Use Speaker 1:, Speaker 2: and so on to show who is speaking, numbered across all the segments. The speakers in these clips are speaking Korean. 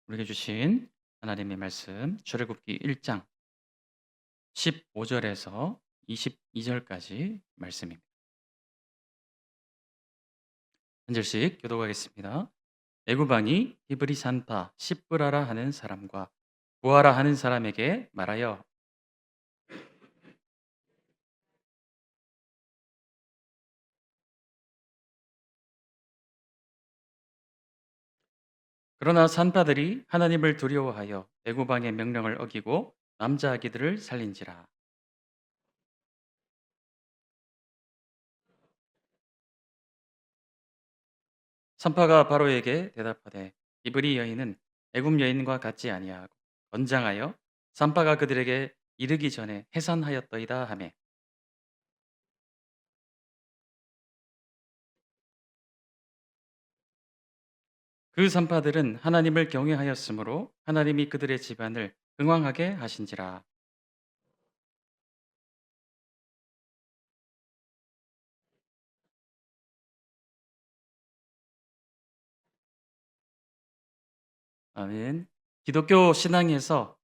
Speaker 1: 우리에게 주신 하나님의 말씀 출애굽기 1장 15절에서 22절까지 말씀입니다. 한 절씩 교독하겠습니다. 애굽 왕이 히브리 산파 십브라라 하는 사람과 부하라 하는 사람에게 말하여 그러나 산파들이 하나님을 두려워하여 애굽 왕의 명령을 어기고 남자 아기들을 살린지라. 산파가 바로에게 대답하되 이브리 여인은 애굽 여인과 같지 아니하고 건장하여 산파가 그들에게 이르기 전에 해산하였더이다 하매 그 산파들은 하나님을 경외하였으므로 하나님이 그들의 집안을 흥왕하게 하신지라. 아멘. 기독교 신앙에서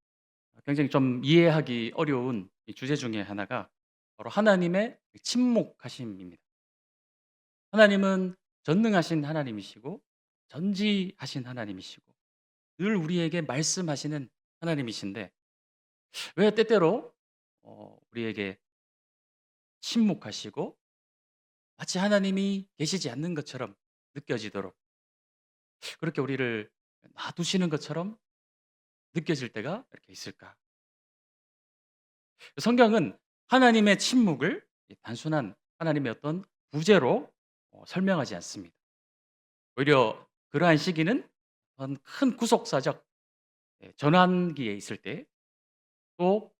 Speaker 1: 굉장히 좀 이해하기 어려운 이 주제 중에 하나가 바로 하나님의 침묵하심입니다. 하나님은 전능하신 하나님이시고 전지하신 하나님이시고 늘 우리에게 말씀하시는 하나님이신데 왜 때때로 우리에게 침묵하시고 마치 하나님이 계시지 않는 것처럼 느껴지도록 그렇게 우리를 놔두시는 것처럼 느껴질 때가 이렇게 있을까? 성경은 하나님의 침묵을 단순한 하나님의 어떤 부재로 설명하지 않습니다. 오히려 그러한 시기는 어떤 큰 구속사적 전환기에 있을 때 또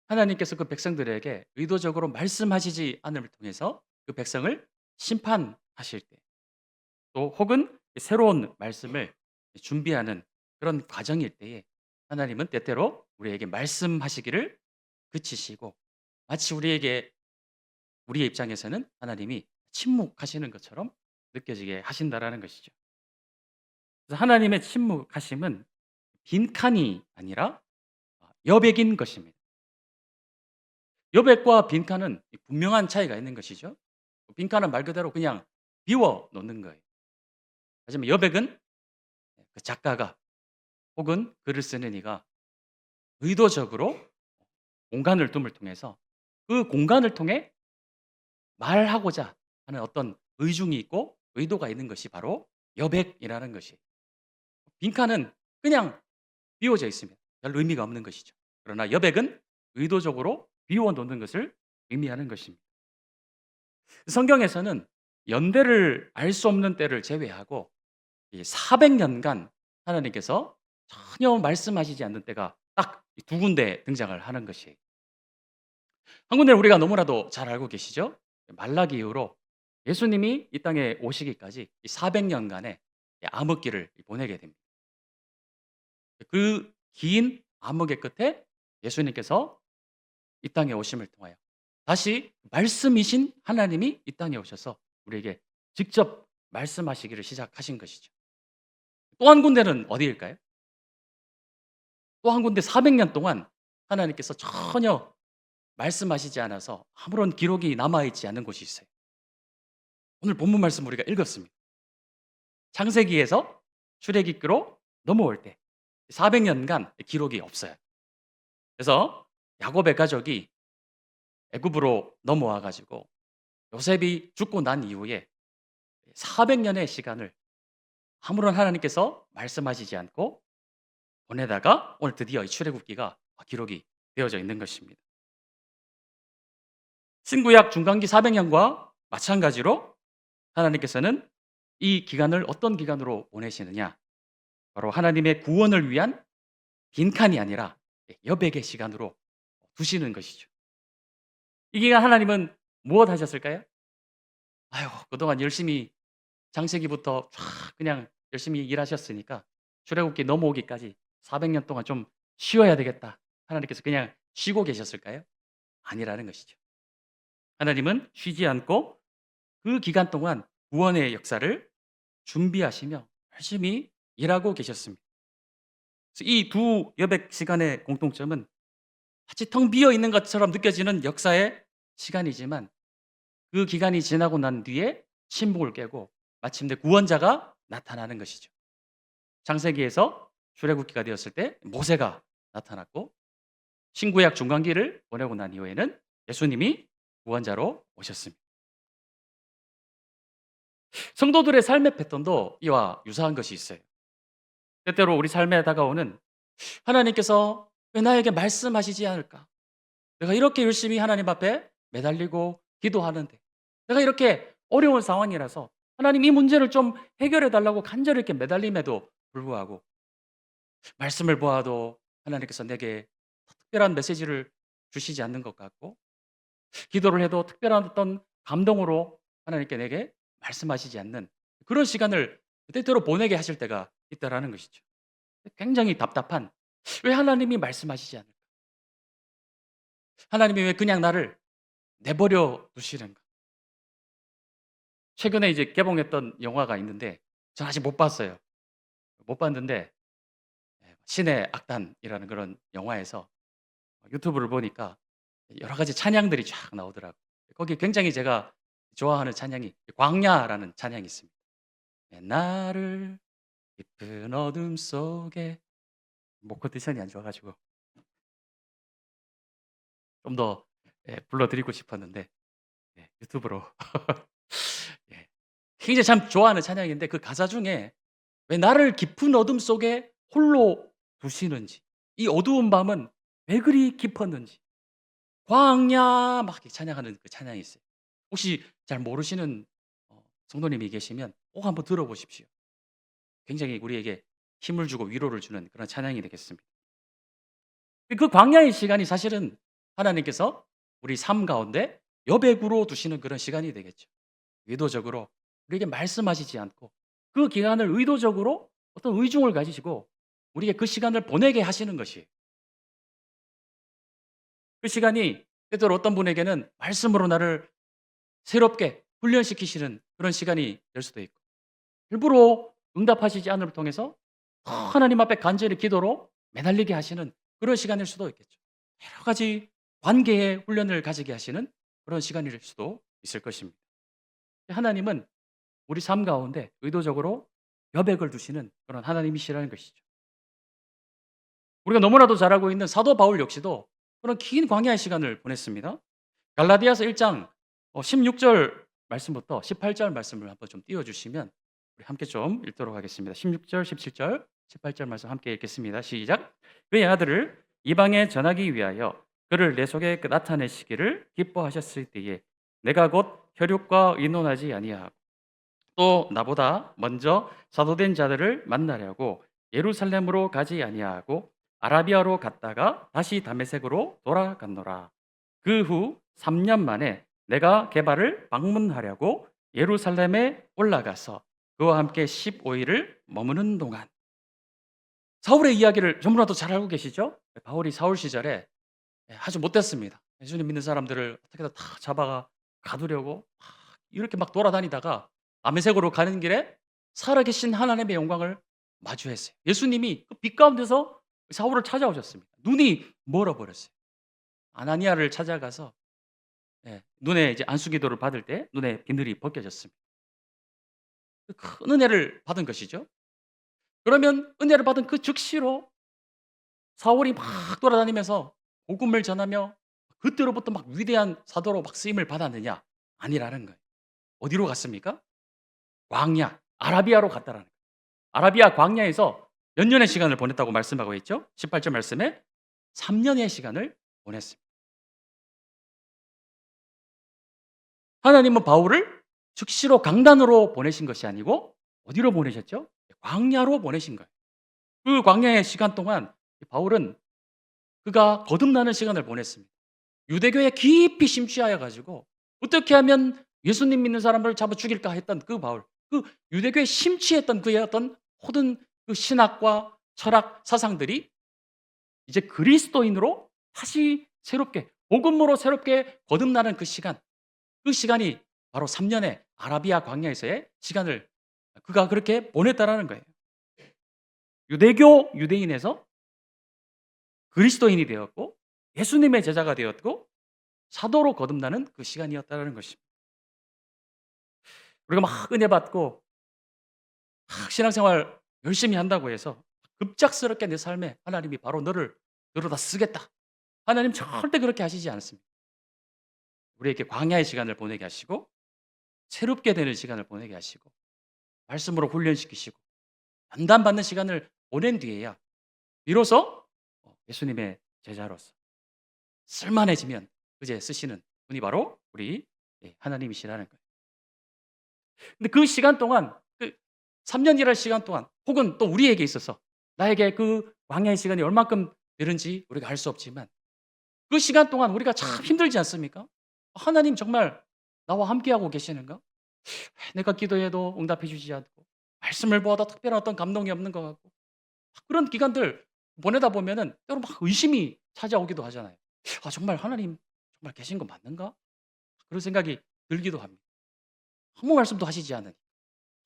Speaker 1: 하나님께서 그 백성들에게 의도적으로 말씀하시지 않음을 통해서 그 백성을 심판하실 때 또 혹은 새로운 말씀을 준비하는 그런 과정일 때에 하나님은 때때로 우리에게 말씀하시기를 그치시고 마치 우리의 입장에서는 하나님이 침묵하시는 것처럼 느껴지게 하신다라는 것이죠. 그래서 하나님의 침묵하심은 빈칸이 아니라 여백인 것입니다. 여백과 빈칸은 분명한 차이가 있는 것이죠. 빈칸은 말 그대로 그냥 비워 놓는 거예요. 하지만 여백은 그 작가가 혹은 글을 쓰는 이가 의도적으로 공간을 둠을 통해서 그 공간을 통해 말하고자 하는 어떤 의중이 있고 의도가 있는 것이 바로 여백이라는 것이. 빈칸은 그냥 비워져 있습니다. 별 의미가 없는 것이죠. 그러나 여백은 의도적으로 비워 놓는 것을 의미하는 것입니다. 성경에서는 연대를 알 수 없는 때를 제외하고 이 400년간 하나님께서 전혀 말씀하시지 않는 때가 딱 두 군데 등장을 하는 것이에요. 한 군데는 우리가 너무나도 잘 알고 계시죠? 말라기 이후로 예수님이 이 땅에 오시기까지 이 400년간의 암흑기를 보내게 됩니다. 그 긴 암흑의 끝에 예수님께서 이 땅에 오심을 통하여 다시 말씀이신 하나님이 이 땅에 오셔서 우리에게 직접 말씀하시기를 시작하신 것이죠. 또 한 군데는 어디일까요? 또 한 군데 400년 동안 하나님께서 전혀 말씀하시지 않아서 아무런 기록이 남아 있지 않은 곳이 있어요. 오늘 본문 말씀 우리가 읽었습니다. 창세기에서 출애굽기로 넘어올 때 400년간 기록이 없어요. 그래서 야곱의 가족이 애굽으로 넘어와 가지고 요셉이 죽고 난 이후에 400년의 시간을 아무런 하나님께서 말씀하시지 않고 보내다가 오늘 드디어 이 출애굽기가 기록이 되어져 있는 것입니다. 신구약 중간기 400년과 마찬가지로 하나님께서는 이 기간을 어떤 기간으로 보내시느냐? 바로 하나님의 구원을 위한 빈칸이 아니라 여백의 시간으로 두시는 것이죠. 이 기간 하나님은 무엇 하셨을까요? 아유, 그동안 열심히 창세기부터 쫙 그냥 열심히 일하셨으니까 출애굽기 넘어오기까지 400년 동안 좀 쉬어야 되겠다. 하나님께서 그냥 쉬고 계셨을까요? 아니라는 것이죠. 하나님은 쉬지 않고 그 기간 동안 구원의 역사를 준비하시며 열심히 일하고 계셨습니다. 그래서 이 두 여백 시간의 공통점은 마치 텅 비어 있는 것처럼 느껴지는 역사의 시간이지만 그 기간이 지나고 난 뒤에 침묵을 깨고 마침내 구원자가 나타나는 것이죠. 창세기에서 출애굽기가 되었을 때 모세가 나타났고 신구약 중간기를 보내고 난 이후에는 예수님이 구원자로 오셨습니다. 성도들의 삶의 패턴도 이와 유사한 것이 있어요. 때때로 우리 삶에 다가오는 하나님께서 왜 나에게 말씀하시지 않을까? 내가 이렇게 열심히 하나님 앞에 매달리고 기도하는데 내가 이렇게 어려운 상황이라서 하나님 이 문제를 좀 해결해 달라고 간절히 이렇게 매달림에도 불구하고 말씀을 보아도 하나님께서 내게 특별한 메시지를 주시지 않는 것 같고 기도를 해도 특별한 어떤 감동으로 하나님께 내게 말씀하시지 않는 그런 시간을 때때로 보내게 하실 때가 있다라는 것이죠. 굉장히 답답한 왜 하나님이 말씀하시지 않을까? 하나님이 왜 그냥 나를 내버려 두시는가? 최근에 이제 개봉했던 영화가 있는데 전 아직 못 봤어요. 못 봤는데 신의 악단이라는 그런 영화에서 유튜브를 보니까 여러 가지 찬양들이 쫙 나오더라고요. 거기 굉장히 제가 좋아하는 찬양이 광야라는 찬양이 있습니다. 나를 깊은 어둠 속에 목 컨디션이 안 좋아 가지고 좀 더 불러 드리고 싶었는데 유튜브로 예. 굉장히 참 좋아하는 찬양인데 그 가사 중에 왜 나를 깊은 어둠 속에 홀로 두시는지 이 어두운 밤은 왜 그리 깊었는지 광야 막 이렇게 찬양하는 그 찬양이 있어요. 혹시 잘 모르시는 성도님이 계시면 꼭 한번 들어보십시오. 굉장히 우리에게 힘을 주고 위로를 주는 그런 찬양이 되겠습니다. 그 광야의 시간이 사실은 하나님께서 우리 삶 가운데 여백으로 두시는 그런 시간이 되겠죠. 의도적으로 우리에게 말씀하시지 않고 그 기간을 의도적으로 어떤 의중을 가지시고 우리에게 그 시간을 보내게 하시는 것이에요. 그 시간이 때때로 어떤 분에게는 말씀으로 나를 새롭게 훈련시키시는 그런 시간이 될 수도 있고 일부러 응답하시지 않음을 통해서 더 하나님 앞에 간절히 기도로 매달리게 하시는 그런 시간일 수도 있겠죠. 여러 가지 관계의 훈련을 가지게 하시는 그런 시간일 수도 있을 것입니다. 하나님은 우리 삶 가운데 의도적으로 여백을 두시는 그런 하나님이시라는 것이죠. 우리가 너무나도 잘 알고 있는 사도 바울 역시도 그런 긴 광야의 시간을 보냈습니다. 갈라디아서 1장 16절 말씀부터 18절 말씀을 한번 좀 띄워주시면 우리 함께 좀 읽도록 하겠습니다. 16절, 17절, 18절 말씀 함께 읽겠습니다. 시작. 그의 아들을 이방에 전하기 위하여 그를 내 속에 나타내시기를 기뻐하셨을 때에 내가 곧 혈육과 의논하지 아니하고 또 나보다 먼저 사도된 자들을 만나려고 예루살렘으로 가지 아니하고 아라비아로 갔다가 다시 다메섹으로 돌아갔노라. 그 후 3년 만에 내가 게바를 방문하려고 예루살렘에 올라가서 그와 함께 15일을 머무는 동안 사울의 이야기를 전부라도 잘 알고 계시죠? 바울이 사울 시절에 아주 못됐습니다. 예수님 믿는 사람들을 어떻게든 다 잡아가 가두려고 이렇게 막 돌아다니다가 다메섹으로 가는 길에 살아계신 하나님의 영광을 마주했어요. 예수님이 그 빛 가운데서 사울을 찾아오셨습니다. 눈이 멀어버렸어요. 아나니아를 찾아가서 눈에 이제 안수기도를 받을 때 눈에 비늘이 벗겨졌습니다. 그 큰 은혜를 받은 것이죠. 그러면 은혜를 받은 그 즉시로 사울이 막 돌아다니면서 복음을 전하며 그때로부터 막 위대한 사도로 막 쓰임을 받았느냐? 아니라는 거예요. 어디로 갔습니까? 광야, 아라비아로 갔다라는 거예요. 아라비아 광야에서 몇 년의 시간을 보냈다고 말씀하고 있죠? 18절 말씀에 3년의 시간을 보냈습니다. 하나님은 바울을 즉시로 강단으로 보내신 것이 아니고 어디로 보내셨죠? 광야로 보내신 거예요. 그 광야의 시간 동안 바울은 그가 거듭나는 시간을 보냈습니다. 유대교에 깊이 심취하여 가지고 어떻게 하면 예수님 믿는 사람을 잡아 죽일까 했던 그 바울, 그 유대교에 심취했던 그의 어떤 모든 그 신학과 철학 사상들이 이제 그리스도인으로 다시 새롭게 복음으로 새롭게 거듭나는 그 시간, 그 시간이 바로 3년의 아라비아 광야에서의 시간을 그가 그렇게 보냈다라는 거예요. 유대교 유대인에서 그리스도인이 되었고 예수님의 제자가 되었고 사도로 거듭나는 그 시간이었다는 것입니다. 우리가 막 은혜 받고 막 신앙생활 열심히 한다고 해서 급작스럽게 내 삶에 하나님이 바로 너를 들어다 쓰겠다. 하나님 절대 그렇게 하시지 않습니다. 우리에게 광야의 시간을 보내게 하시고 새롭게 되는 시간을 보내게 하시고 말씀으로 훈련시키시고 연단받는 시간을 보낸 뒤에야 비로소 예수님의 제자로서 쓸만해지면 그제 쓰시는 분이 바로 우리 하나님이시라는 거예요. 근데 그 시간 동안 그 3년이라는 시간 동안 혹은 또 우리에게 있어서 나에게 그 광야의 시간이 얼만큼 되는지 우리가 알 수 없지만 그 시간 동안 우리가 참 힘들지 않습니까? 하나님 정말 나와 함께하고 계시는가? 내가 기도해도 응답해 주지 않고 말씀을 보아도 특별한 어떤 감동이 없는 것 같고 그런 기간들 보내다 보면은 때로 막 의심이 찾아오기도 하잖아요. 정말 하나님 정말 계신 거 맞는가? 그런 생각이 들기도 합니다. 아무 말씀도 하시지 않으니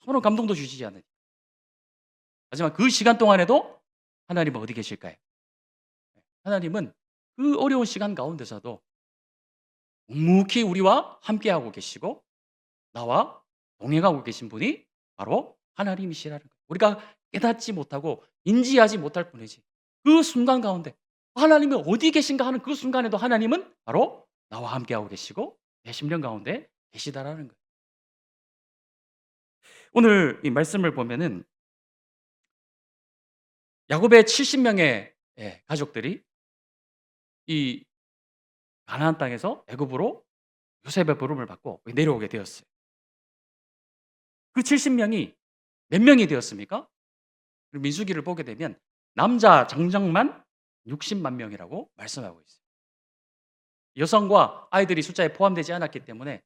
Speaker 1: 아무런 감동도 주시지 않으니 하지만 그 시간 동안에도 하나님은 어디 계실까요? 하나님은 그 어려운 시간 가운데서도 묵묵히 우리와 함께하고 계시고 나와 동행하고 계신 분이 바로 하나님이시라는 거예요. 우리가 깨닫지 못하고 인지하지 못할 뿐이지 그 순간 가운데 하나님이 어디 계신가 하는 그 순간에도 하나님은 바로 나와 함께하고 계시고 내 심령 가운데 계시다라는 거예요. 오늘 이 말씀을 보면은 야곱의 70명의 가족들이 이 가나안 땅에서 애굽으로 요셉의 부름을 받고 내려오게 되었어요. 그 70명이 몇 명이 되었습니까? 민수기를 보게 되면 남자 장정만 60만 명이라고 말씀하고 있어요. 여성과 아이들이 숫자에 포함되지 않았기 때문에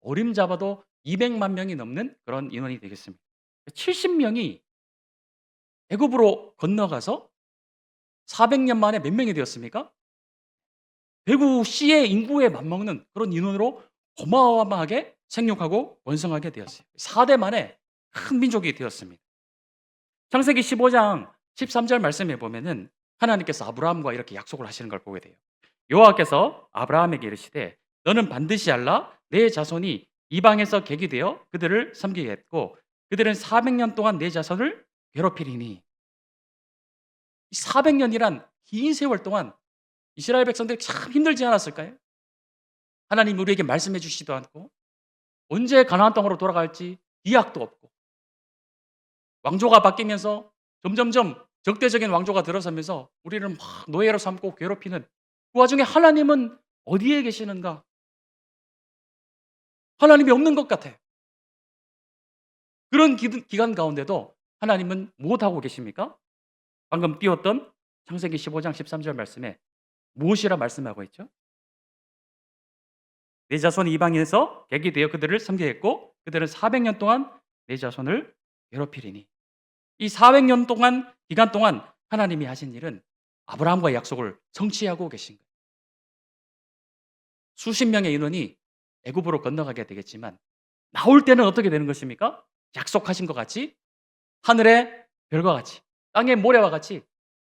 Speaker 1: 어림잡아도 200만 명이 넘는 그런 인원이 되겠습니다. 70명이 애굽으로 건너가서 400년 만에 몇 명이 되었습니까? 대구시의 인구에 맞먹는 그런 인원으로 어마어마하게 생육하고 번성하게 되었어요. 4대 만에 큰 민족이 되었습니다. 창세기 15장 13절 말씀에 보면은 하나님께서 아브라함과 이렇게 약속을 하시는 걸 보게 돼요. 여호와께서 아브라함에게 이르시되 너는 반드시 알라 내 자손이 이방에서 객이 되어 그들을 섬기겠고 그들은 400년 동안 내 자손을 괴롭히리니. 400년이란 긴 세월 동안 이스라엘 백성들이 참 힘들지 않았을까요? 하나님 우리에게 말씀해 주시지도 않고 언제 가나안 땅으로 돌아갈지 기약도 없고 왕조가 바뀌면서 점점점 적대적인 왕조가 들어서면서 우리를 막 노예로 삼고 괴롭히는 그 와중에 하나님은 어디에 계시는가? 하나님이 없는 것 같아요. 그런 기간 가운데도 하나님은 무엇하고 계십니까? 방금 띄웠던 창세기 15장 13절 말씀에 무엇이라 말씀하고 있죠? 내 자손이 이방인에서 객이 되어 그들을 섬기겠고 그들은 400년 동안 내 자손을 괴롭히리니. 이 400년 동안 기간 동안 하나님이 하신 일은 아브라함과의 약속을 성취하고 계신 거예요. 수십 명의 인원이 애굽으로 건너가게 되겠지만 나올 때는 어떻게 되는 것입니까? 약속하신 것 같이 하늘의 별과 같이 땅의 모래와 같이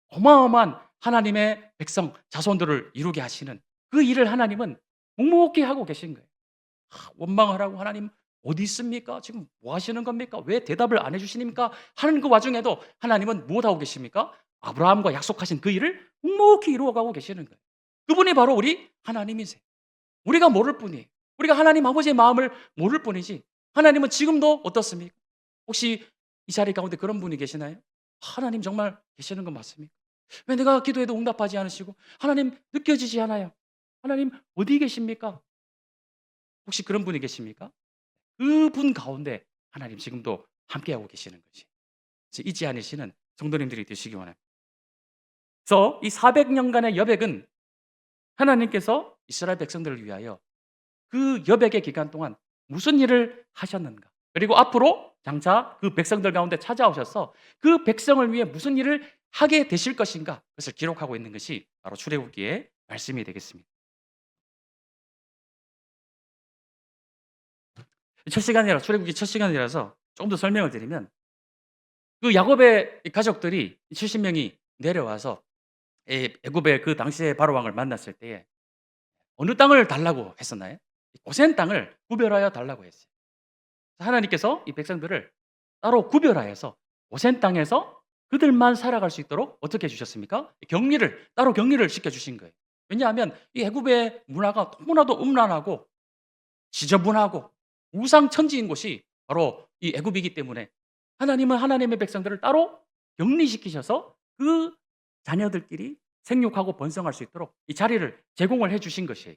Speaker 1: 어마어마한 하나님의 백성 자손들을 이루게 하시는 그 일을 하나님은 묵묵히 하고 계신 거예요. 원망하라고 하나님 어디 있습니까? 지금 뭐 하시는 겁니까? 왜 대답을 안 해주십니까? 하는 그 와중에도 하나님은 무엇하고 계십니까? 아브라함과 약속하신 그 일을 묵묵히 이루어가고 계시는 거예요. 그분이 바로 우리 하나님이세요. 우리가 모를 뿐이에요. 우리가 하나님 아버지의 마음을 모를 뿐이지 하나님은 지금도 어떻습니까? 혹시 이 자리 가운데 그런 분이 계시나요? 하나님 정말 계시는 건 맞습니까? 왜 내가 기도해도 응답하지 않으시고 하나님 느껴지지 않아요? 하나님 어디 계십니까? 혹시 그런 분이 계십니까? 그분 가운데 하나님 지금도 함께하고 계시는 것이 잊지 않으시는 성도님들이 되시기 원합니다. 그래서 이 400년간의 여백은 하나님께서 이스라엘 백성들을 위하여 그 여백의 기간 동안 무슨 일을 하셨는가? 그리고 앞으로 장차 그 백성들 가운데 찾아오셔서 그 백성을 위해 무슨 일을 하게 되실 것인가? 그것을 기록하고 있는 것이 바로 출애굽기의 말씀이 되겠습니다. 첫 시간이라 출애굽기 첫 시간이라서 조금 더 설명을 드리면 그 야곱의 가족들이 70 명이 내려와서 애굽의 그 당시의 바로 왕을 만났을 때에 어느 땅을 달라고 했었나요? 고센 땅을 구별하여 달라고 했어요. 하나님께서 이 백성들을 따로 구별하여서 고센 땅에서 그들만 살아갈 수 있도록 어떻게 해 주셨습니까? 따로 격리를 시켜 주신 거예요. 왜냐하면 이 애굽의 문화가 너무나도 음란하고 지저분하고 우상천지인 곳이 바로 이 애굽이기 때문에 하나님은 하나님의 백성들을 따로 격리시키셔서 그 자녀들끼리 생육하고 번성할 수 있도록 이 자리를 제공을 해 주신 것이에요.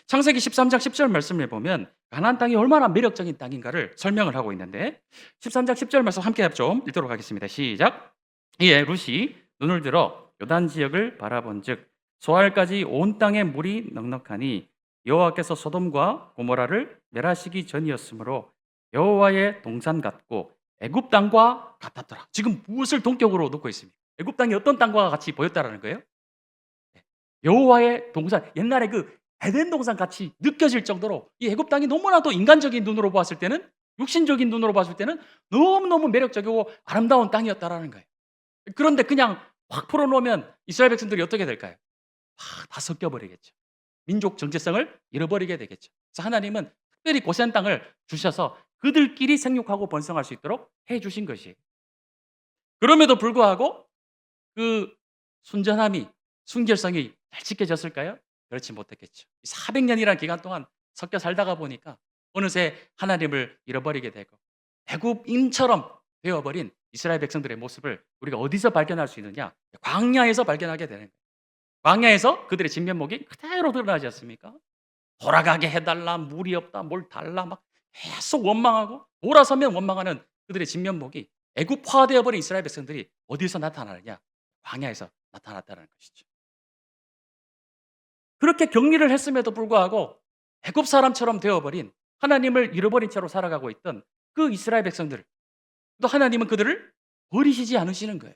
Speaker 1: 창세기 13장 10절 말씀을 보면 가나안 땅이 얼마나 매력적인 땅인가를 설명을 하고 있는데 13장 10절 말씀 함께 좀 읽도록 하겠습니다. 시작. 이에 룻이 눈을 들어 요단 지역을 바라본즉 소알까지 온 땅에 물이 넉넉하니 여호와께서 소돔과 고모라를 멸하시기 전이었으므로 여호와의 동산 같고 애굽 땅과 같았더라. 지금 무엇을 동격으로 놓고 있습니까? 애굽 땅이 어떤 땅과 같이 보였다라는 거예요? 여호와의 동산, 옛날에 그 에덴 동산 같이 느껴질 정도로 이 애굽 땅이 너무나도 인간적인 눈으로 보았을 때는, 육신적인 눈으로 봤을 때는 너무너무 매력적이고 아름다운 땅이었다라는 거예요. 그런데 그냥 확 풀어놓으면 이스라엘 백성들이 어떻게 될까요? 다 섞여버리겠죠. 민족 정체성을 잃어버리게 되겠죠. 그래서 하나님은 특별히 고센 땅을 주셔서 그들끼리 생육하고 번성할 수 있도록 해 주신 것이에요. 그럼에도 불구하고 그 순전함이, 순결성이 잘 지켜졌을까요? 그렇지 못했겠죠. 400년이라는 기간 동안 섞여 살다가 보니까 어느새 하나님을 잃어버리게 되고 애굽인처럼 되어버린 이스라엘 백성들의 모습을 우리가 어디서 발견할 수 있느냐? 광야에서 발견하게 되는 거예요. 광야에서 그들의 진면목이 그대로 드러나지 않습니까? 돌아가게 해달라, 물이 없다, 뭘 달라, 막 계속 원망하고 돌아서면 원망하는 그들의 진면목이 애굽화되어 버린 이스라엘 백성들이 어디서 나타나느냐? 광야에서 나타났다는 것이죠. 그렇게 격리를 했음에도 불구하고 애굽 사람처럼 되어버린, 하나님을 잃어버린 채로 살아가고 있던 그 이스라엘 백성들, 또 하나님은 그들을 버리시지 않으시는 거예요.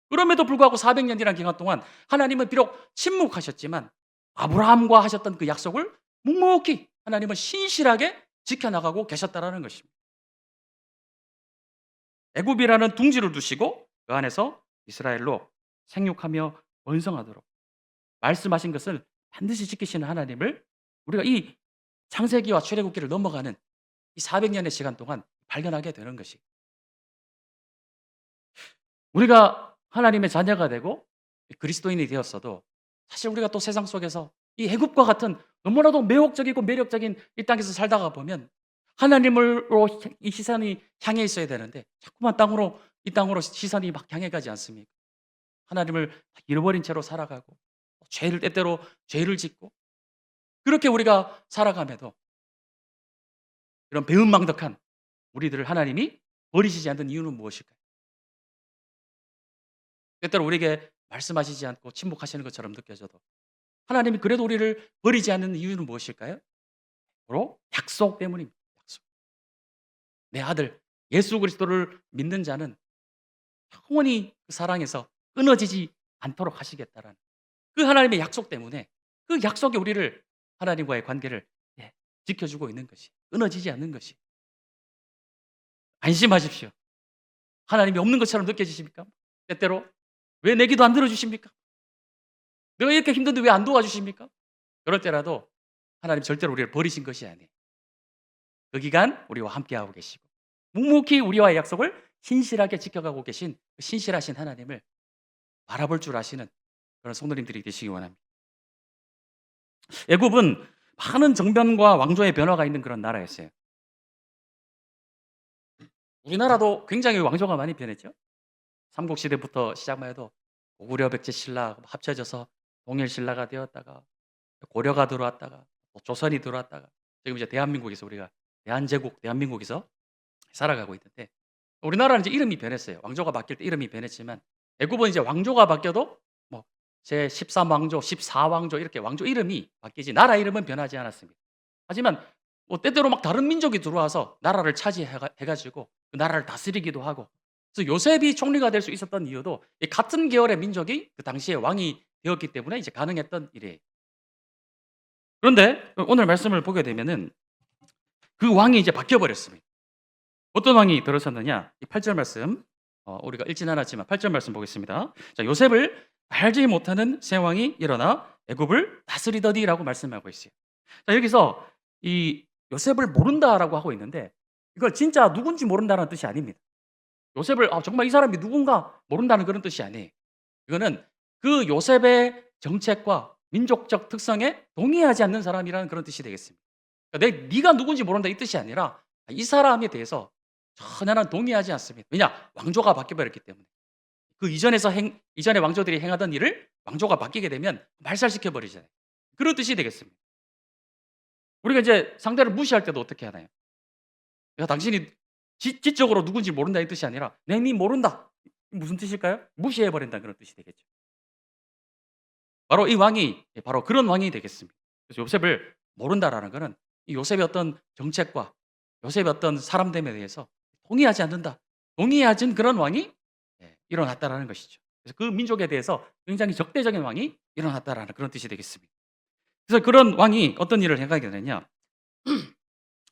Speaker 1: 그럼에도 불구하고 400년이라는 기간 동안 하나님은 비록 침묵하셨지만 아브라함과 하셨던 그 약속을 묵묵히 하나님은 신실하게 지켜나가고 계셨다라는 것입니다. 애굽이라는 둥지를 두시고 그 안에서 이스라엘로 생육하며 번성하도록 말씀하신 것을 반드시 지키시는 하나님을 우리가 이 창세기와 출애굽기를 넘어가는 이 400년의 시간 동안 발견하게 되는 것이, 우리가 하나님의 자녀가 되고 그리스도인이 되었어도 사실 우리가 또 세상 속에서 이 애굽과 같은 너무나도 매혹적이고 매력적인 이 땅에서 살다가 보면 하나님으로 이 시선이 향해 있어야 되는데 자꾸만 이 땅으로 시선이 막 향해 가지 않습니까? 하나님을 잃어버린 채로 살아가고 때때로 죄를 짓고 그렇게 우리가 살아감에도 이런 배은망덕한 우리들을 하나님이 버리시지 않는 이유는 무엇일까요? 때때로 우리에게 말씀하시지 않고 침묵하시는 것처럼 느껴져도 하나님이 그래도 우리를 버리지 않는 이유는 무엇일까요? 바로 약속 때문입니다. 약속. 내 아들 예수 그리스도를 믿는 자는 영원히 그 사랑에서 끊어지지 않도록 하시겠다라는 그 하나님의 약속 때문에, 그 약속이 우리를, 하나님과의 관계를 지켜주고 있는 것이, 끊어지지 않는 것이. 안심하십시오. 하나님이 없는 것처럼 느껴지십니까? 때때로 왜 내 기도 안 들어주십니까? 내가 이렇게 힘든데 왜 안 도와주십니까? 그럴 때라도 하나님 절대로 우리를 버리신 것이 아니에요. 그 기간 우리와 함께하고 계시고 묵묵히 우리와의 약속을 신실하게 지켜가고 계신 그 신실하신 하나님을 바라볼 줄 아시는 그런 성도님들이 되시기 원합니다. 애굽은 많은 정변과 왕조의 변화가 있는 그런 나라였어요. 우리나라도 굉장히 왕조가 많이 변했죠. 삼국시대부터 시작만 해도 고구려, 백제 신라 합쳐져서 동일신라가 되었다가 고려가 들어왔다가 또 조선이 들어왔다가 지금 이제 대한민국에서 우리가 대한제국, 대한민국에서 살아가고 있는데 우리나라는 이제 이름이 변했어요. 왕조가 바뀔 때 이름이 변했지만 애굽은 이제 왕조가 바뀌어도 뭐 제13왕조, 14왕조 이렇게 왕조 이름이 바뀌지 나라 이름은 변하지 않았습니다. 하지만 뭐 때때로 막 다른 민족이 들어와서 나라를 차지해 가지고 그 나라를 다스리기도 하고, 그래서 요셉이 총리가 될 수 있었던 이유도 이 같은 계열의 민족이 그 당시에 왕이 되었기 때문에 이제 가능했던 일이에요. 그런데 오늘 말씀을 보게 되면은 그 왕이 이제 바뀌어 버렸습니다. 어떤 왕이 들어섰느냐? 이 8절 말씀 우리가 읽진 않았지만 8절 말씀 보겠습니다. 자, 요셉을 알지 못하는 새 왕이 일어나 애굽을 다스리더니라고 말씀하고 있어요. 자, 여기서 이 요셉을 모른다라고 하고 있는데 이걸 진짜 누군지 모른다는 뜻이 아닙니다. 요셉을 정말 이 사람이 누군가 모른다는 그런 뜻이 아니에요. 이거는 그 요셉의 정책과 민족적 특성에 동의하지 않는 사람이라는 그런 뜻이 되겠습니다. 그러니까 네가 누군지 모른다 이 뜻이 아니라 이 사람에 대해서 전혀 난 동의하지 않습니다. 왜냐? 왕조가 바뀌어버렸기 때문에. 그 이전의 왕조들이 행하던 일을 왕조가 바뀌게 되면 말살시켜 버리잖아요. 그런 뜻이 되겠습니다. 우리가 이제 상대를 무시할 때도 어떻게 하나요? 야, 당신이 지적으로 누군지 모른다 이 뜻이 아니라 네 모른다. 무슨 뜻일까요? 무시해 버린다 그런 뜻이 되겠죠. 바로 이 왕이 바로 그런 왕이 되겠습니다. 그래서 요셉을 모른다라는 것은 이 요셉의 어떤 정책과 요셉의 어떤 사람됨에 대해서 동의하지 않는다. 동의하지 않은 그런 왕이 일어났다라는 것이죠. 그래서 그 민족에 대해서 굉장히 적대적인 왕이 일어났다라는 그런 뜻이 되겠습니다. 그래서 그런 왕이 어떤 일을 행하게 되느냐?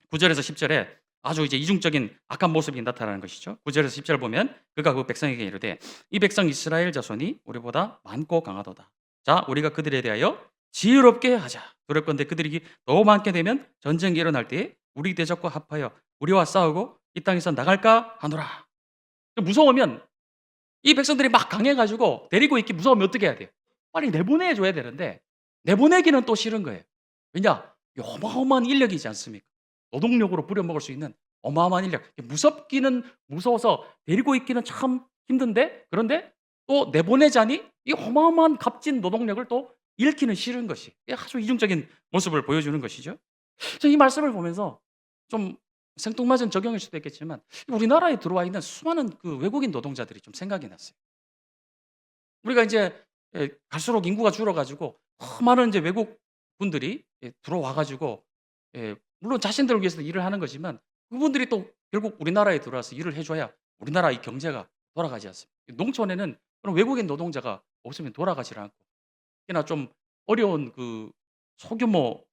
Speaker 1: 9절에서 10절에 아주 이제 이중적인 악한 모습이 나타나는 것이죠. 9절에서 10절 보면 그가 그 백성에게 이르되 이 백성 이스라엘 자손이 우리보다 많고 강하도다. 자, 우리가 그들에 대하여 지혜롭게 하자. 두렵건대 그들이 너무 많게 되면 전쟁이 일어날 때에 우리 대적과 합하여 우리와 싸우고 이 땅에서 나갈까 하노라. 무서우면 이 백성들이 막 강해가지고 데리고 있기 무서우면 어떻게 해야 돼요? 빨리 내보내줘야 되는데 내보내기는 또 싫은 거예요. 왜냐? 이 어마어마한 인력이지 않습니까? 노동력으로 부려먹을 수 있는 어마어마한 인력. 무섭기는 무서워서 데리고 있기는 참 힘든데 그런데 또 내보내자니 이 어마어마한 값진 노동력을 또 잃기는 싫은 것이 아주 이중적인 모습을 보여주는 것이죠. 이 말씀을 보면서 좀 생뚱맞은 적용일 수도 있겠지만 우리나라에 들어와 있는 수많은 그 외국인 노동자들이 좀 생각이 났어요. 우리가 이제 갈수록 인구가 줄어가지고 많은 이제 외국 분들이 들어와가지고 물론 자신들을 위해서 일을 하는 거지만 그분들이 또 결국 우리나라에 들어와서 일을 해줘야 우리나라 이 경제가 돌아가지 않습니다. 농촌에는 그런 외국인 노동자가 없으면 돌아가지 않고 특히나 좀 어려운 그 소규모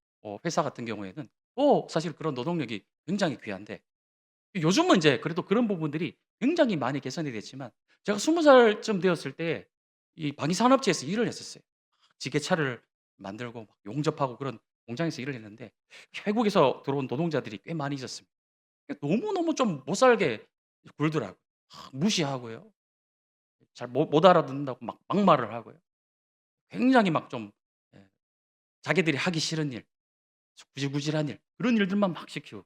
Speaker 1: 회사 같은 경우에는 또 사실 그런 노동력이 굉장히 귀한데 요즘은 이제 그래도 그런 부분들이 굉장히 많이 개선이 됐지만 제가 20살쯤 되었을 때 이 방위산업체에서 일을 했었어요. 지게차를 만들고 막 용접하고 그런 공장에서 일을 했는데 외국에서 들어온 노동자들이 꽤 많이 있었습니다. 너무너무 좀 못 살게 굴더라고요. 무시하고요. 잘 못 알아듣는다고 막 막말을 하고요. 굉장히 막 좀 자기들이 하기 싫은 일, 구질구질한 일 그런 일들만 막 시키고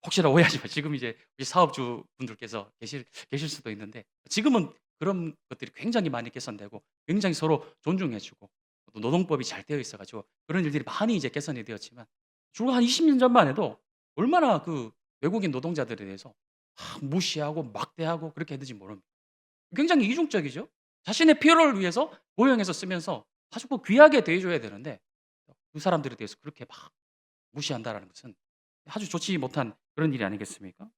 Speaker 1: 혹시나 오해하지 마. 지금 이제 우리 사업주분들께서 계실 수도 있는데 지금은 그런 것들이 굉장히 많이 개선되고 굉장히 서로 존중해 주고 또 노동법이 잘 되어 있어 가지고 그런 일들이 많이 이제 개선이 되었지만 불과 한 20년 전만 해도 얼마나 그 외국인 노동자들에 대해서 무시하고 막대하고 그렇게 했는지 모릅니다. 굉장히 이중적이죠. 자신의 필요를 위해서 고용해서 쓰면서 아주 그 귀하게 대해 줘야 되는데 그 사람들에 대해서 그렇게 막 무시한다라는 것은 아주 좋지 못한 그런 일이 아니겠습니까?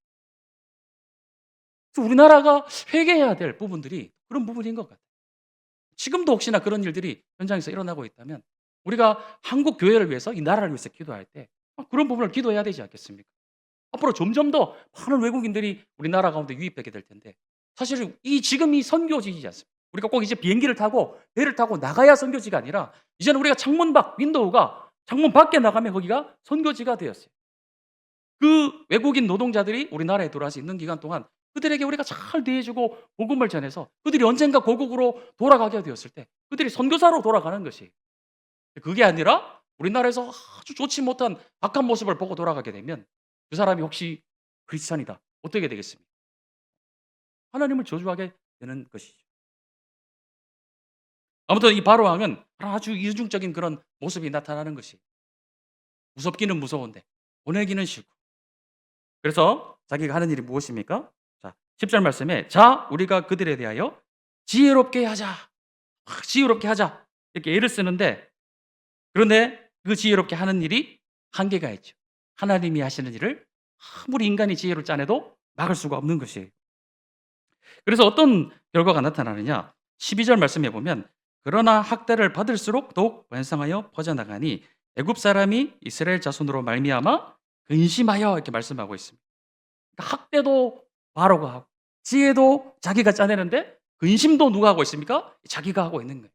Speaker 1: 그래서 우리나라가 회개해야 될 부분들이 그런 부분인 것 같아요. 지금도 혹시나 그런 일들이 현장에서 일어나고 있다면 우리가 한국 교회를 위해서 이 나라를 위해서 기도할 때 그런 부분을 기도해야 되지 않겠습니까? 앞으로 점점 더 많은 외국인들이 우리나라 가운데 유입되게 될 텐데 사실 지금 이 선교지이지 않습니까? 우리가 꼭 이제 비행기를 타고 배를 타고 나가야 선교지가 아니라 이제는 우리가 창문 밖 윈도우가 창문 밖에 나가면 거기가 선교지가 되었어요. 그 외국인 노동자들이 우리나라에 들어와서 있는 기간 동안 그들에게 우리가 잘 대해주고 복음을 전해서 그들이 언젠가 고국으로 돌아가게 되었을 때 그들이 선교사로 돌아가는 것이 그게 아니라 우리나라에서 아주 좋지 못한 악한 모습을 보고 돌아가게 되면 그 사람이 혹시 크리스찬이다 어떻게 되겠습니까? 하나님을 저주하게 되는 것이죠. 아무튼 이 바로 왕은 아주 이중적인 그런 모습이 나타나는 것이 무섭기는 무서운데 보내기는 싫고 그래서 자기가 하는 일이 무엇입니까? 자, 10절 말씀에 자 우리가 그들에 대하여 지혜롭게 하자. 지혜롭게 하자. 이렇게 애를 쓰는데 그런데 그 지혜롭게 하는 일이 한계가 있죠. 하나님이 하시는 일을 아무리 인간이 지혜로 짜내도 막을 수가 없는 것이에요. 그래서 어떤 결과가 나타나느냐? 12절 말씀해 보면 그러나 학대를 받을수록 더욱 완성하여 퍼져나가니 애굽 사람이 이스라엘 자손으로 말미암아 근심하여 이렇게 말씀하고 있습니다. 그러니까 학대도 바로가 하고 지혜도 자기가 짜내는데 근심도 누가 하고 있습니까? 자기가 하고 있는 거예요.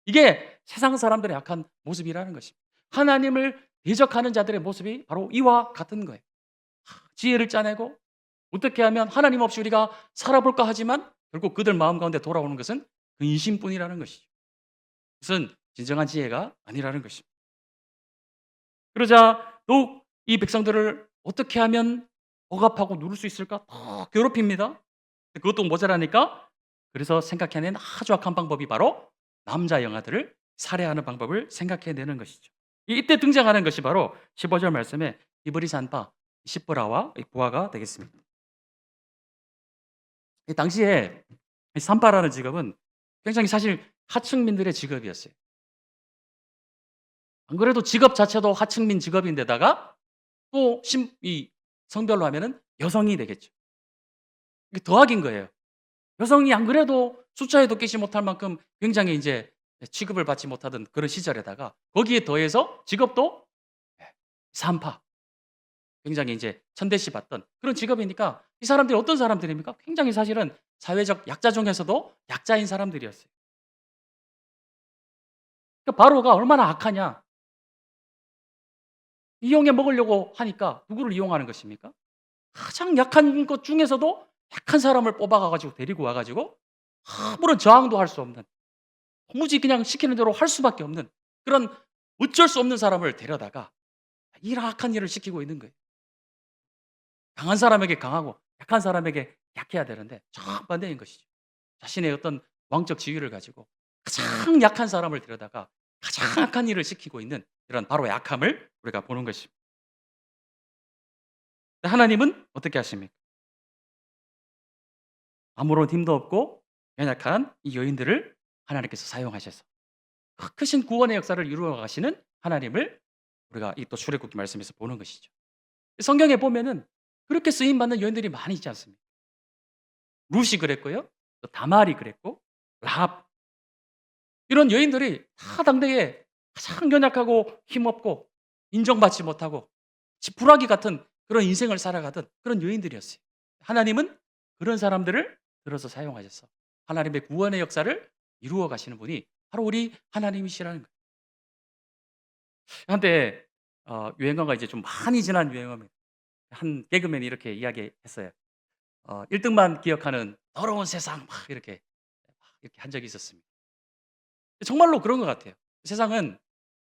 Speaker 1: 이게 세상 사람들의 약한 모습이라는 것입니다. 하나님을 대적하는 자들의 모습이 바로 이와 같은 거예요. 지혜를 짜내고 어떻게 하면 하나님 없이 우리가 살아볼까 하지만 결국 그들 마음 가운데 돌아오는 것은 근심뿐이라는 것이죠. 그것은 진정한 지혜가 아니라는 것입니다. 그러자 더욱 이 백성들을 어떻게 하면 억압하고 누를 수 있을까? 더 괴롭힙니다. 그것도 모자라니까 그래서 생각해낸 아주 악한 방법이 바로 남자 영아들을 살해하는 방법을 생각해내는 것이죠. 이때 등장하는 것이 바로 15절 말씀에 이브리 산파 시브라와 부하가 되겠습니다. 이 당시에 이 산파라는 직업은 굉장히 사실 하층민들의 직업이었어요. 안 그래도 직업 자체도 하층민 직업인데다가 또 이 성별로 하면은 여성이 되겠죠. 이게 더악인 거예요. 여성이 안 그래도 숫자에도 끼지 못할 만큼 굉장히 이제 취급을 받지 못하던 그런 시절에다가 거기에 더해서 직업도 산파, 굉장히 이제 천대시 받던 그런 직업이니까 이 사람들이 어떤 사람들입니까? 굉장히 사실은 사회적 약자 중에서도 약자인 사람들이었어요. 그러니까 바로가 얼마나 악하냐? 이용해 먹으려고 하니까 누구를 이용하는 것입니까? 가장 약한 것 중에서도 약한 사람을 뽑아가 가지고 데리고 와 가지고 아무런 저항도 할 수 없는 도무지 그냥 시키는 대로 할 수밖에 없는 그런 어쩔 수 없는 사람을 데려다가 이 악한 일을 시키고 있는 거예요. 강한 사람에게 강하고 약한 사람에게 약해야 되는데 정반대인 것이죠. 자신의 어떤 왕적 지위를 가지고 가장 약한 사람을 데려다가 가장 악한 일을 시키고 있는 이런 바로 약함을 우리가 보는 것입니다. 하나님은 어떻게 하십니까? 아무런 힘도 없고 연약한 이 여인들을 하나님께서 사용하셔서 크신 구원의 역사를 이루어 가시는 하나님을 우리가 이 또 출애굽기 말씀에서 보는 것이죠. 성경에 보면은 그렇게 쓰임 받는 여인들이 많이 있지 않습니까? 룻이 그랬고요. 또 다말이 그랬고 라합 이런 여인들이 다 당대에 가장 연약하고 힘없고 인정받지 못하고 지푸라기 같은 그런 인생을 살아가던 그런 여인들이었어요. 하나님은 그런 사람들을 들어서 사용하셔서 하나님의 구원의 역사를 이루어 가시는 분이 바로 우리 하나님이시라는 거예요. 한때 유행어가 이제 좀 많이 지난 유행어입니다. 한 개그맨이 이렇게 이야기했어요. 1등만 기억하는 더러운 세상 막 이렇게 한 적이 있었습니다. 정말로 그런 것 같아요. 세상은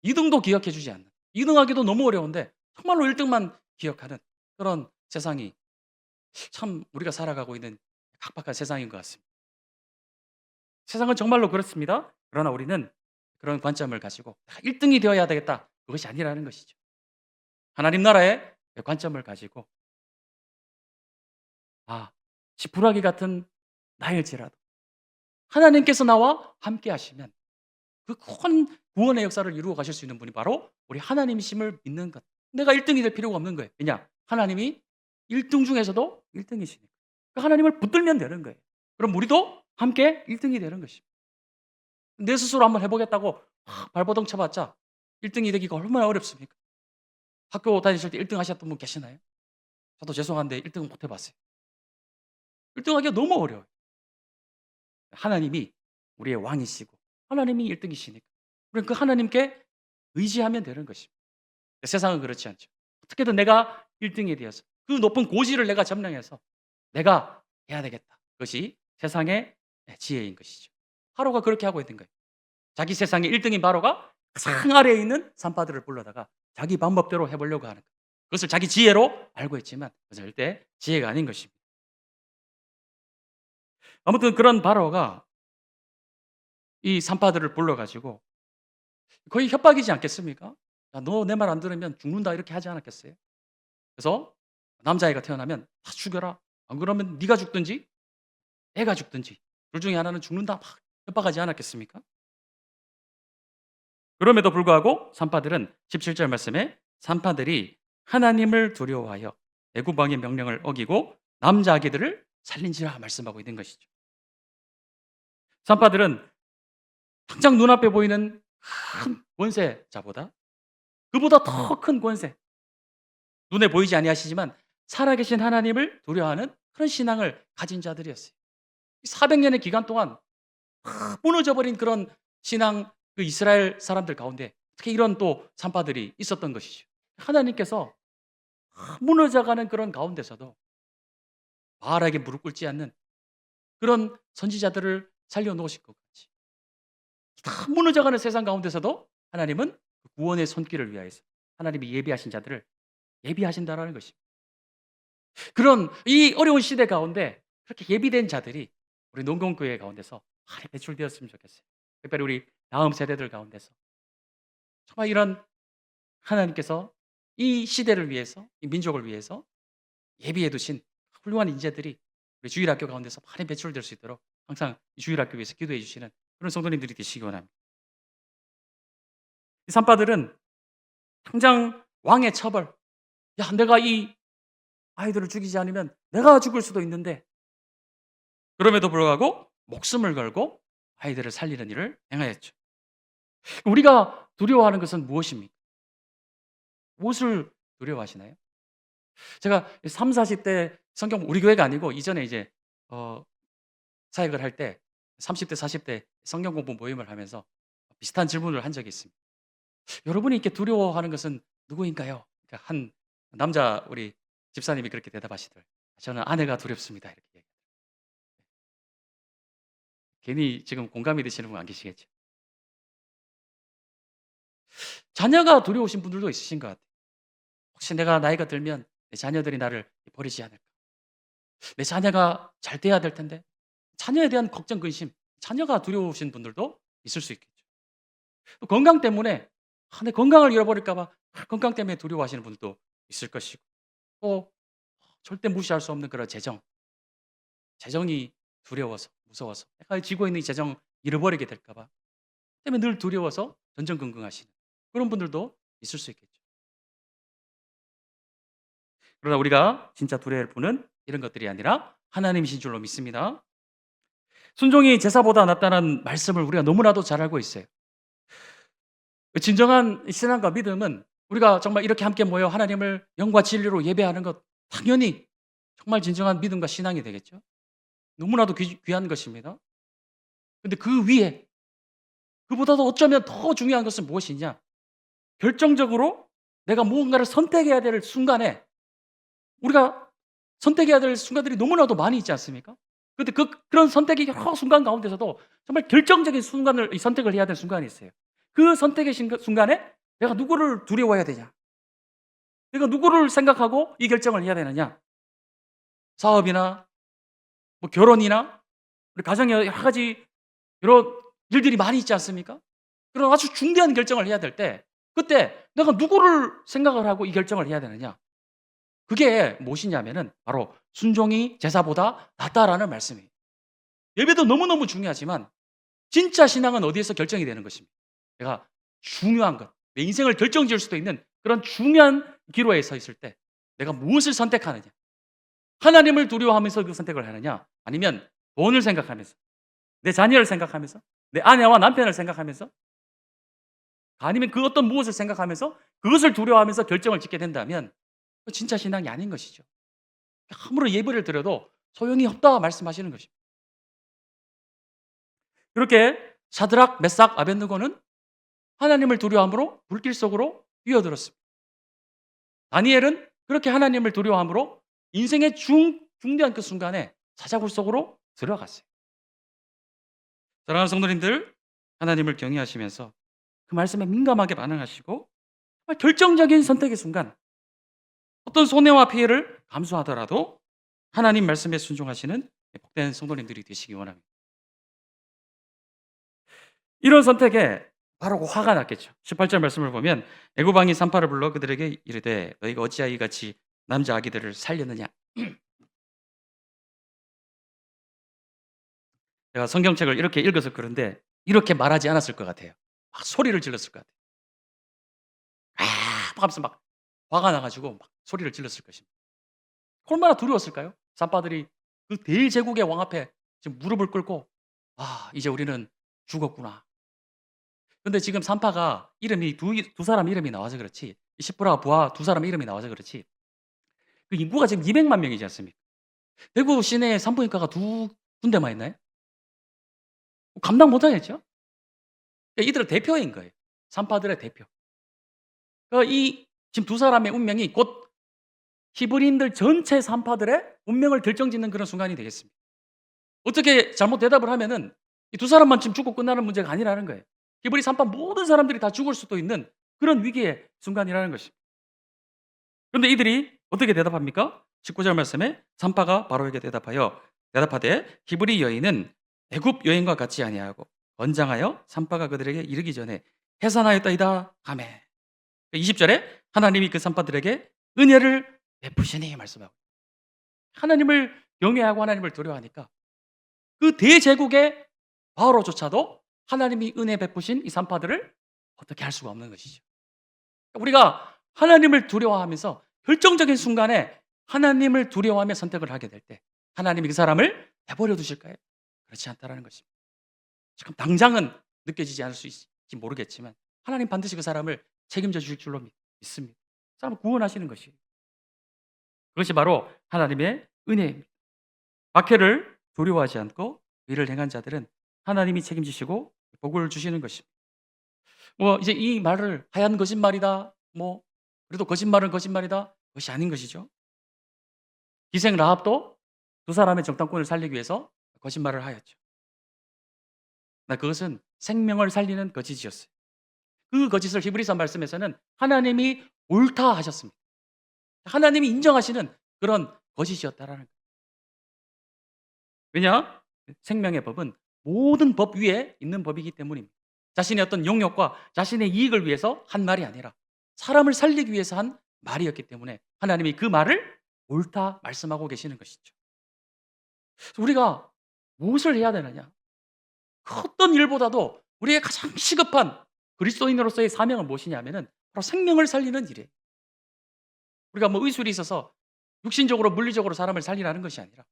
Speaker 1: 2등도 기억해 주지 않는 2등 하기도 너무 어려운데 정말로 1등만 기억하는 그런 세상이 참 우리가 살아가고 있는 각박한 세상인 것 같습니다. 세상은 정말로 그렇습니다. 그러나 우리는 그런 관점을 가지고 1등이 되어야 되겠다. 그것이 아니라는 것이죠. 하나님 나라의 관점을 가지고 지푸라기 같은 나일지라도 하나님께서 나와 함께 하시면 그 큰 구원의 역사를 이루어 가실 수 있는 분이 바로 우리 하나님이심을 믿는 것. 내가 1등이 될 필요가 없는 거예요. 왜냐? 하나님이 1등 중에서도 1등이시니까. 그 하나님을 붙들면 되는 거예요. 그럼 우리도 함께 1등이 되는 것입니다. 내 스스로 한번 해보겠다고 발버둥 쳐봤자 1등이 되기가 얼마나 어렵습니까? 학교 다니실 때 1등 하셨던 분 계시나요? 저도 죄송한데 1등 못 해봤어요. 1등 하기가 너무 어려워요. 하나님이 우리의 왕이시고 하나님이 1등이시니까 우리는 그 하나님께 의지하면 되는 것입니다. 세상은 그렇지 않죠. 어떻게든 내가 1등이 되어서 그 높은 고지를 내가 점령해서 내가 해야 되겠다. 그것이 세상의 지혜인 것이죠. 바로가 그렇게 하고 있는 거예요. 자기 세상의 1등인 바로가 가장 아래에 있는 산파들을 불러다가 자기 방법대로 해보려고 하는 거예요. 그것을 자기 지혜로 알고 있지만 그것은 절대 지혜가 아닌 것입니다. 아무튼 그런 바로가 이 산파들을 불러가지고 거의 협박이지 않겠습니까? 너 내 말 안 들으면 죽는다 이렇게 하지 않았겠어요? 그래서 남자애가 태어나면 다 죽여라. 안 그러면 네가 죽든지 애가 죽든지 둘 중에 하나는 죽는다 막 협박하지 않았겠습니까? 그럼에도 불구하고 산파들은 17절 말씀에 산파들이 하나님을 두려워하여 애굽왕의 명령을 어기고 남자 아기들을 살린지라 말씀하고 있는 것이죠. 산파들은 당장 눈앞에 보이는 큰 권세자보다 그보다 더 큰 권세 눈에 보이지 아니하시지만 살아계신 하나님을 두려워하는 그런 신앙을 가진 자들이었어요. 400년의 기간 동안 무너져 버린 그런 신앙, 그 이스라엘 사람들 가운데 어떻게 이런 또 산파들이 있었던 것이죠. 하나님께서 무너져가는 그런 가운데서도 바알에게 무릎 꿇지 않는 그런 선지자들을 살려 놓으실 것 같이, 다 무너져가는 세상 가운데서도 하나님은 그 구원의 손길을 위하여서 하나님이 예비하신 자들을 예비하신다라는 것입니다. 그런 이 어려운 시대 가운데 그렇게 예비된 자들이 우리 농동교회 가운데서 많이 배출되었으면 좋겠어요. 특별히 우리 다음 세대들 가운데서 정말 이런 하나님께서 이 시대를 위해서, 이 민족을 위해서 예비해 두신 훌륭한 인재들이 우리 주일학교 가운데서 많이 배출될 수 있도록 항상 이 주일학교 위해서 기도해 주시는 그런 성도님들이 되시기 원합니다. 이 산파들은 당장 왕의 처벌, 야, 내가 이 아이들을 죽이지 않으면 내가 죽을 수도 있는데, 그럼에도 불구하고 목숨을 걸고 아이들을 살리는 일을 행하였죠. 우리가 두려워하는 것은 무엇입니까? 무엇을 두려워하시나요? 제가 3, 40대 성경, 우리 교회가 아니고 이전에 이제 어 사역을 할 때 30대, 40대 성경 공부 모임을 하면서 비슷한 질문을 한 적이 있습니다. 여러분이 이렇게 두려워하는 것은 누구인가요? 그러니까 한 남자 우리 집사님이 그렇게 대답하시더라고요. 저는 아내가 두렵습니다. 이렇게 얘기해요. 괜히 지금 공감이 되시는 분 안 계시겠죠? 자녀가 두려우신 분들도 있으신 것 같아요. 혹시 내가 나이가 들면 내 자녀들이 나를 버리지 않을까? 내 자녀가 잘 돼야 될 텐데. 자녀에 대한 걱정, 근심, 자녀가 두려우신 분들도 있을 수 있겠죠. 또 건강 때문에 내 건강을 잃어버릴까 봐 건강 때문에 두려워하시는 분도 있을 것이고, 또 절대 무시할 수 없는 그런 재정이 두려워서, 무서워서 내가 쥐고 있는 이 재정 잃어버리게 될까 봐 때문에 늘 두려워서 전전긍긍하시는 그런 분들도 있을 수 있겠죠. 그러나 우리가 진짜 두려워할 분은 이런 것들이 아니라 하나님이신 줄로 믿습니다. 순종이 제사보다 낫다는 말씀을 우리가 너무나도 잘 알고 있어요. 그 진정한 신앙과 믿음은 우리가 정말 이렇게 함께 모여 하나님을 영과 진리로 예배하는 것, 당연히 정말 진정한 믿음과 신앙이 되겠죠. 너무나도 귀한 것입니다. 근데 그 위에, 그보다도 어쩌면 더 중요한 것은 무엇이냐? 결정적으로 내가 무언가를 선택해야 될 순간에, 우리가 선택해야 될 순간들이 너무나도 많이 있지 않습니까? 근데 그런 선택의 여러 순간 가운데서도 정말 결정적인 순간을, 이 선택을 해야 될 순간이 있어요. 그 선택의 순간에 내가 누구를 두려워해야 되냐? 내가 누구를 생각하고 이 결정을 해야 되느냐? 사업이나 뭐 결혼이나 우리 가정에 여러 가지 여러 일들이 많이 있지 않습니까? 그런 아주 중대한 결정을 해야 될 때, 그때 내가 누구를 생각을 하고 이 결정을 해야 되느냐? 그게 무엇이냐면은 바로 순종이 제사보다 낫다라는 말씀이에요. 예배도 너무너무 중요하지만 진짜 신앙은 어디에서 결정이 되는 것입니다. 내가 중요한 것, 내 인생을 결정지을 수도 있는 그런 중요한 기로에 서 있을 때 내가 무엇을 선택하느냐? 하나님을 두려워하면서 그 선택을 하느냐? 아니면 돈을 생각하면서, 내 자녀를 생각하면서, 내 아내와 남편을 생각하면서, 아니면 그 어떤 무엇을 생각하면서 그것을 두려워하면서 결정을 짓게 된다면 그 진짜 신앙이 아닌 것이죠. 아무리 예배를 드려도 소용이 없다 말씀하시는 것입니다. 그렇게 사드락, 메삭, 아벳느고는 하나님을 두려워함으로 불길 속으로 뛰어들었습니다. 다니엘은 그렇게 하나님을 두려워함으로 인생의 중대한 그 순간에 사자굴 속으로 들어갔어요. 사랑하는 성도님들, 하나님을 경외하시면서 그 말씀에 민감하게 반응하시고 정말 결정적인 선택의 순간, 어떤 손해와 피해를 감수하더라도 하나님 말씀에 순종하시는 복된 성도님들이 되시기 원합니다. 이런 선택에 바로 화가 났겠죠. 18절 말씀을 보면 애굽 왕이 산파를 불러 그들에게 이르되 너희가 어찌하여 이같이 남자 아기들을 살렸느냐. 제가 성경책을 이렇게 읽어서 그런데 이렇게 말하지 않았을 것 같아요. 막 소리를 질렀을 것 같아요. 막 하면서 막 화가 나가지고 막 소리를 질렀을 것입니다. 얼마나 두려웠을까요? 산파들이 그 대제국의 왕 앞에 지금 무릎을 꿇고 이제 우리는 죽었구나. 근데 지금 산파가 이름이 두 사람 이름이 나와서 그렇지, 시프라 부하 두 사람 이름이 나와서 그렇지, 그 인구가 지금 200만 명이지 않습니까? 대구 시내에 산부인과가 두 군데만 있나요? 감당 못 하겠죠? 그러니까 이들은 대표인 거예요. 산파들의 대표. 이 지금 두 사람의 운명이 곧 히브리인들 전체 산파들의 운명을 결정짓는 그런 순간이 되겠습니다. 어떻게 잘못 대답을 하면은 이 두 사람만 지금 죽고 끝나는 문제가 아니라는 거예요. 히브리 산파 모든 사람들이 다 죽을 수도 있는 그런 위기의 순간이라는 것입니다. 그런데 이들이 어떻게 대답합니까? 19절 말씀에 산파가 바로에게 대답하되 히브리 여인은 애굽 여인과 같지 아니하고 번장하여 산파가 그들에게 이르기 전에 해산하였다이다 하매. 20절에 하나님이 그 산파들에게 은혜를 베푸시니 말씀하고, 하나님을 경외하고 하나님을 두려워하니까 그 대제국의 바로조차도 하나님이 은혜 베푸신 이 산파들을 어떻게 할 수가 없는 것이죠. 우리가 하나님을 두려워하면서 결정적인 순간에 하나님을 두려워하며 선택을 하게 될 때 하나님이 그 사람을 내버려 두실까요? 그렇지 않다라는 것입니다. 지금 당장은 느껴지지 않을 수 있을지 모르겠지만 하나님 반드시 그 사람을 책임져 주실 줄로 믿습니다. 그 사람을 구원하시는 것이에요. 그것이 바로 하나님의 은혜입니다. 박해를 두려워하지 않고 의를 행한 자들은 하나님이 책임지시고 복을 주시는 것입니다. 이제 이 말을 하얀 거짓말이다, 그래도 거짓말은 거짓말이다, 그것이 아닌 것이죠. 기생 라합도 두 사람의 정탐꾼을 살리기 위해서 거짓말을 하였죠. 그것은 생명을 살리는 거짓이었어요. 그 거짓을 히브리서 말씀에서는 하나님이 옳다 하셨습니다. 하나님이 인정하시는 그런 거짓이었다라는 거예요. 왜냐? 생명의 법은 모든 법 위에 있는 법이기 때문입니다. 자신의 어떤 용역과 자신의 이익을 위해서 한 말이 아니라 사람을 살리기 위해서 한 말이었기 때문에 하나님이 그 말을 옳다 말씀하고 계시는 것이죠. 우리가 무엇을 해야 되느냐? 그 어떤 일보다도 우리의 가장 시급한 그리스도인으로서의 사명은 무엇이냐면은 바로 생명을 살리는 일이에요. 우리가 의술이 있어서 육신적으로 물리적으로 사람을 살리라는 것이 아니라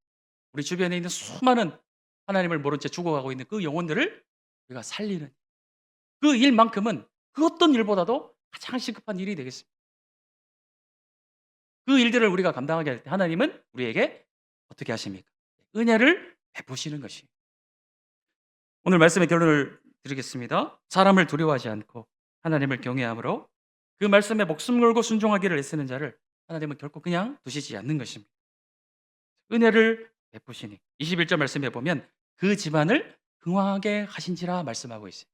Speaker 1: 우리 주변에 있는 수많은 하나님을 모른 채 죽어가고 있는 그 영혼들을 우리가 살리는 그 일만큼은 그 어떤 일보다도 가장 시급한 일이 되겠습니다. 그 일들을 우리가 감당하게 할 때 하나님은 우리에게 어떻게 하십니까? 은혜를 베푸시는 것이에요. 오늘 말씀의 결론을 드리겠습니다. 사람을 두려워하지 않고 하나님을 경외함으로 그 말씀에 목숨 걸고 순종하기를 애쓰는 자를 하나님은 결코 그냥 두시지 않는 것입니다. 은혜를 베푸시니 21절 말씀에 보면 그 집안을 흥왕하게 하신지라 말씀하고 있어요.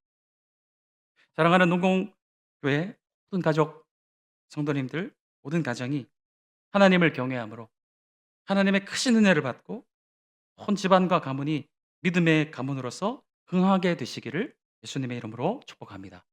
Speaker 1: 사랑하는 농공교회 모든 가족, 성도님들, 모든 가정이 하나님을 경외함으로 하나님의 크신 은혜를 받고 온 집안과 가문이 믿음의 가문으로서 흥하게 되시기를 예수님의 이름으로 축복합니다.